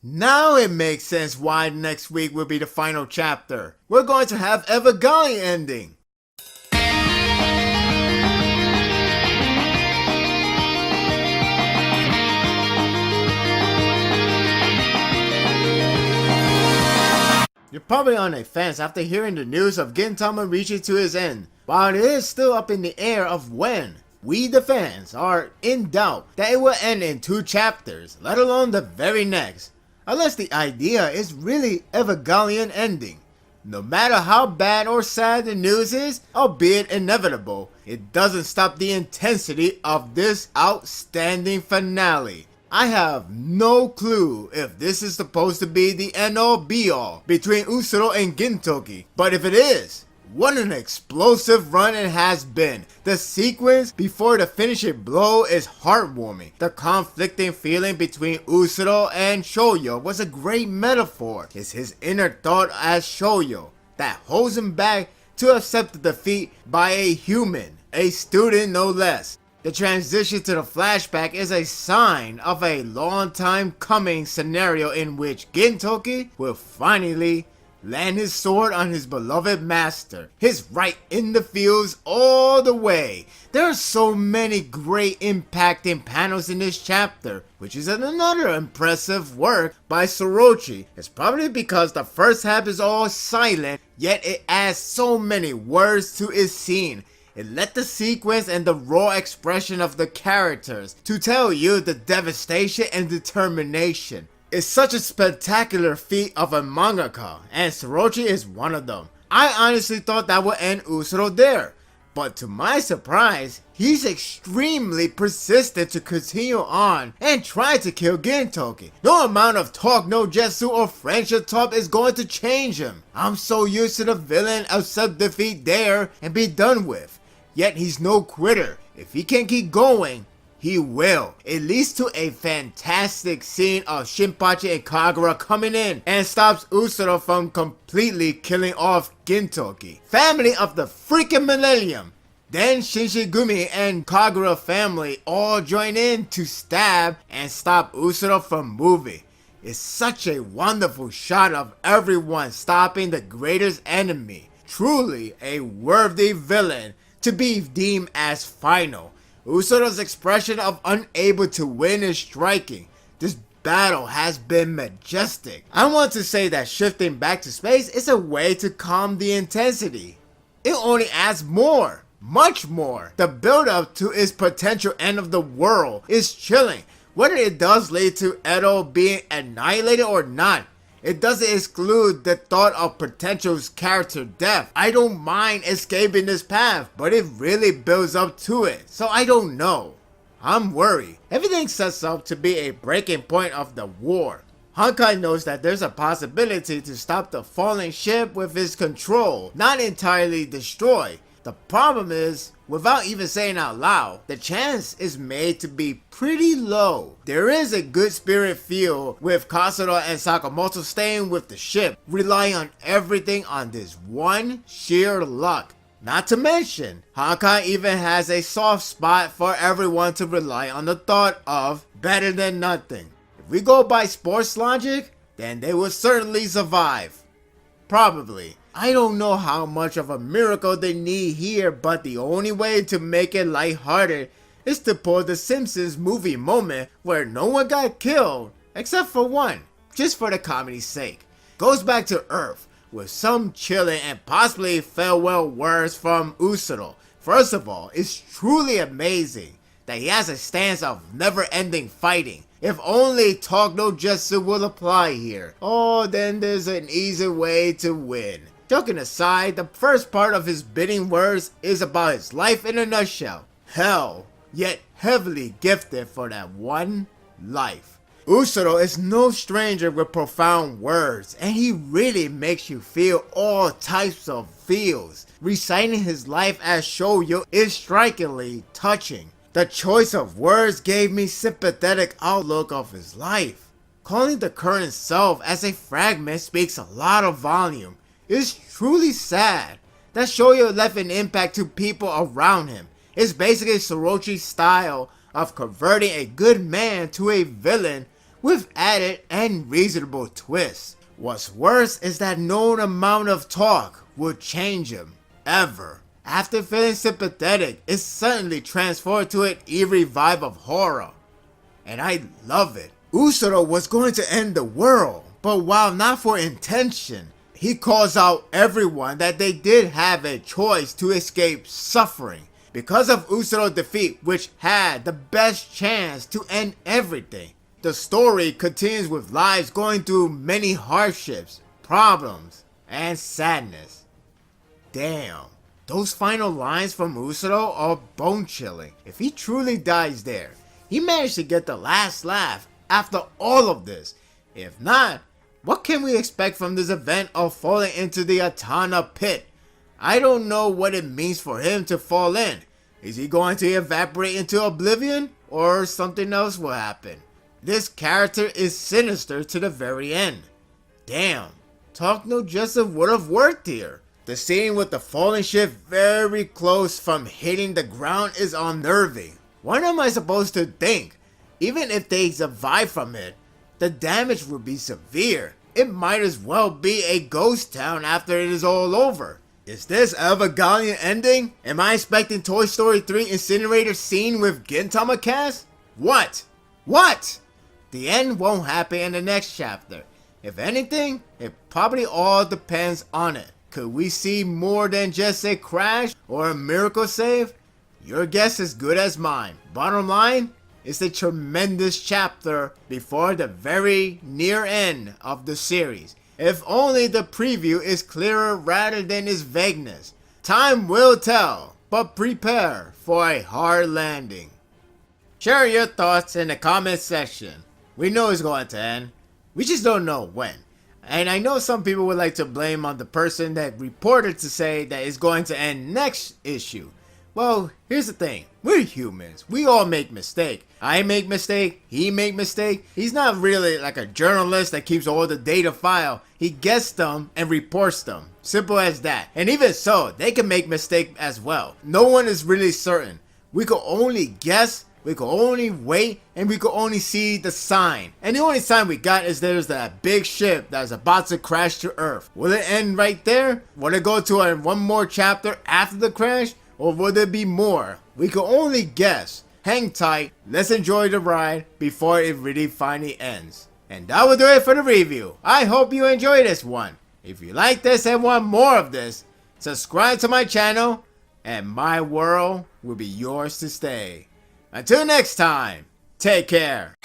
Now it makes sense why next week will be the final chapter. We're going to have Evangelion ending. You're probably on a fence after hearing the news of Gintama reaching to its end. While it is still up in the air of when, we the fans are in doubt that it will end in 2 chapters, let alone the very next. Unless the idea is really Evangelion ending. No matter how bad or sad the news is, albeit inevitable, it doesn't stop the intensity of this outstanding finale. I have no clue if this is supposed to be the end-all be-all between Usuro and Gintoki, but if it is, what an explosive run it has been. The sequence before the finishing blow is heartwarming. The conflicting feeling between Usuro and Shoyo was a great metaphor. It's his inner thought as Shoyo that holds him back to accept the defeat by a human, a student no less. The transition to the flashback is a sign of a long time coming scenario in which Gintoki will finally land his sword on his beloved master, his right in the fields all the way. There are so many great impacting panels in this chapter, which is another impressive work by Sorochi. It's probably because the first half is all silent, yet it adds so many words to its scene. It let the sequence and the raw expression of the characters to tell you the devastation and determination. It's such a spectacular feat of a mangaka, and Sorochi is one of them. I honestly thought that would end Usuro there, but to my surprise, he's extremely persistent to continue on and try to kill Gintoki. No amount of talk, no jutsu or friendship talk is going to change him. I'm so used to the villain accept defeat there and be done with. Yet he's no quitter. If he can keep going, he will. It leads to a fantastic scene of Shinpachi and Kagura coming in and stops Usuro from completely killing off Gintoki. Family of the freaking millennium. Then Shinshigumi and Kagura family all join in to stab and stop Usuro from moving. It's such a wonderful shot of everyone stopping the greatest enemy. Truly a worthy villain to be deemed as final. Usuro's expression of unable to win is striking. This battle has been majestic. I want to say that shifting back to space is a way to calm the intensity. It only adds more, much more. The build up to its potential end of the world is chilling. Whether it does lead to Edo being annihilated or not, it doesn't exclude the thought of potential character death. I don't mind escaping this path, but it really builds up to it, so I don't know. I'm worried. Everything sets up to be a breaking point of the war. Honkai knows that there's a possibility to stop the falling ship with its control, not entirely destroy. The problem is, without even saying out loud, the chance is made to be pretty low. There is a good spirit feel with Kasura and Sakamoto staying with the ship, relying on everything on this one sheer luck. Not to mention, Honkai even has a soft spot for everyone to rely on the thought of better than nothing. If we go by sports logic, then they will certainly survive. Probably. I don't know how much of a miracle they need here, but the only way to make it lighthearted is to pull the Simpsons movie moment where no one got killed, except for one, just for the comedy's sake. Goes back to Earth, with some chilling and possibly farewell words from Usuro. First of all, it's truly amazing that he has a stance of never-ending fighting. If only talk no jutsu will apply here. Oh, then there's an easy way to win. Joking aside, the first part of his bidding words is about his life in a nutshell. Hell, yet heavily gifted for that one life. Usuro is no stranger with profound words, and he really makes you feel all types of feels. Reciting his life as Shoyo is strikingly touching. The choice of words gave me sympathetic outlook of his life. Calling the current self as a fragment speaks a lot of volume. It's truly sad that Shoyo left an impact to people around him. It's basically Sorochi's style of converting a good man to a villain with added and reasonable twists. What's worse is that no amount of talk will change him, ever. After feeling sympathetic, it's suddenly transformed to an eerie vibe of horror. And I love it. Usuro was going to end the world, but while not for intention, he calls out everyone that they did have a choice to escape suffering because of Usuro's defeat, which had the best chance to end everything. The story continues with lives going through many hardships, problems, and sadness. Damn, those final lines from Usuro are bone-chilling. If he truly dies there, he managed to get the last laugh after all of this. If not, what can we expect from this event of falling into the Atana pit? I don't know what it means for him to fall in. Is he going to evaporate into oblivion, or something else will happen? This character is sinister to the very end. Damn, Talk No Joseph would have worked here. The scene with the falling ship very close from hitting the ground is unnerving. What am I supposed to think? Even if they survive from it, the damage would be severe. It might as well be a ghost town after it is all over. Is this Evangelion ending? Am I expecting Toy Story 3 Incinerator scene with Gintama cast? What? What? The end won't happen in the next chapter. If anything, it probably all depends on it. Could we see more than just a crash or a miracle save? Your guess is good as mine. Bottom line, it's a tremendous chapter before the very near end of the series. If only the preview is clearer rather than its vagueness. Time will tell, but prepare for a hard landing. Share your thoughts in the comment section. We know it's going to end. We just don't know when. And I know some people would like to blame on the person that reported to say that it's going to end next issue. Well, here's the thing. We're humans. We all make mistakes. I make mistake. He make mistake. He's not really like a journalist that keeps all the data file. He gets them and reports them. Simple as that. And even so, they can make mistake as well. No one is really certain. We can only guess. We can only wait, and we can only see the sign. And the only sign we got is there's that big ship that's about to crash to Earth. Will it end right there? Will it go to one more chapter after the crash? Or will there be more? We can only guess. Hang tight, let's enjoy the ride before it really finally ends. And that will do it for the review. I hope you enjoyed this one. If you like this and want more of this, subscribe to my channel, and my world will be yours to stay. Until next time, take care.